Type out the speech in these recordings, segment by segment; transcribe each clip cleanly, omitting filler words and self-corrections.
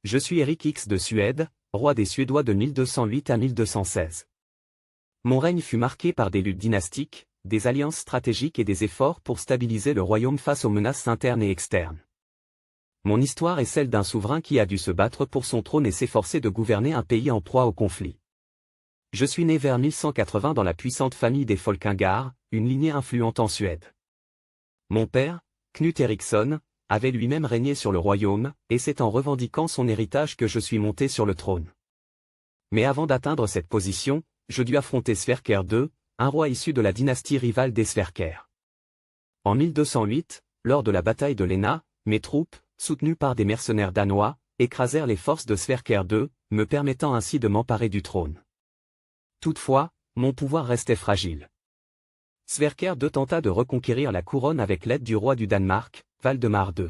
Je suis Éric X de Suède, roi des Suédois de 1208 à 1216. Mon règne fut marqué par des luttes dynastiques, des alliances stratégiques et des efforts pour stabiliser le royaume face aux menaces internes et externes. Mon histoire est celle d'un souverain qui a dû se battre pour son trône et s'efforcer de gouverner un pays en proie au conflit. Je suis né vers 1180 dans la puissante famille des Folkungar, une lignée influente en Suède. Mon père, Knut Eriksson, avait lui-même régné sur le royaume, et c'est en revendiquant son héritage que je suis monté sur le trône. Mais avant d'atteindre cette position, je dus affronter Sverker II, un roi issu de la dynastie rivale des Sverker. En 1208, lors de la bataille de Lena, mes troupes, soutenues par des mercenaires danois, écrasèrent les forces de Sverker II, me permettant ainsi de m'emparer du trône. Toutefois, mon pouvoir restait fragile. Sverker II tenta de reconquérir la couronne avec l'aide du roi du Danemark, Valdemar II.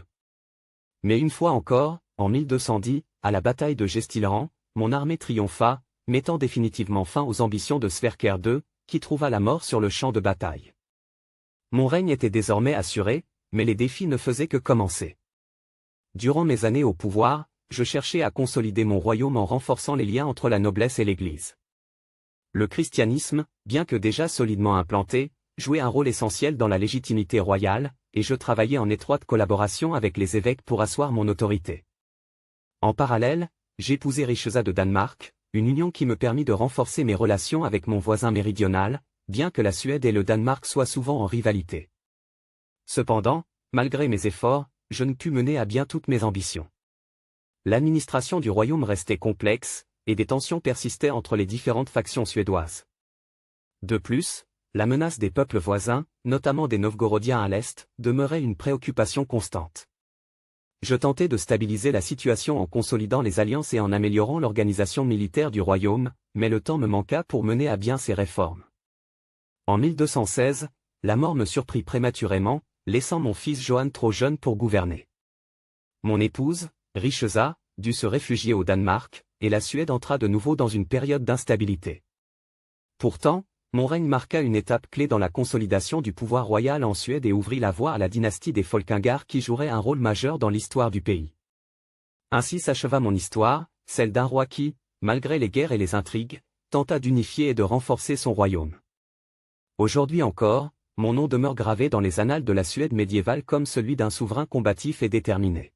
Mais une fois encore, en 1210, à la bataille de Gestilran, mon armée triompha, mettant définitivement fin aux ambitions de Sverker II, qui trouva la mort sur le champ de bataille. Mon règne était désormais assuré, mais les défis ne faisaient que commencer. Durant mes années au pouvoir, je cherchais à consolider mon royaume en renforçant les liens entre la noblesse et l'Église. Le christianisme, bien que déjà solidement implanté, jouait un rôle essentiel dans la légitimité royale, et je travaillais en étroite collaboration avec les évêques pour asseoir mon autorité. En parallèle, j'épousai Richeza de Danemark, une union qui me permit de renforcer mes relations avec mon voisin méridional, bien que la Suède et le Danemark soient souvent en rivalité. Cependant, malgré mes efforts, je ne pus mener à bien toutes mes ambitions. L'administration du royaume restait complexe, et des tensions persistaient entre les différentes factions suédoises. De plus, la menace des peuples voisins, notamment des Novgorodiens à l'est, demeurait une préoccupation constante. Je tentais de stabiliser la situation en consolidant les alliances et en améliorant l'organisation militaire du royaume, mais le temps me manqua pour mener à bien ces réformes. En 1216, la mort me surprit prématurément, laissant mon fils Johan trop jeune pour gouverner. Mon épouse, Richeza, dut se réfugier au Danemark, et la Suède entra de nouveau dans une période d'instabilité. Pourtant, mon règne marqua une étape clé dans la consolidation du pouvoir royal en Suède et ouvrit la voie à la dynastie des Folkungar qui jouerait un rôle majeur dans l'histoire du pays. Ainsi s'acheva mon histoire, celle d'un roi qui, malgré les guerres et les intrigues, tenta d'unifier et de renforcer son royaume. Aujourd'hui encore, mon nom demeure gravé dans les annales de la Suède médiévale comme celui d'un souverain combatif et déterminé.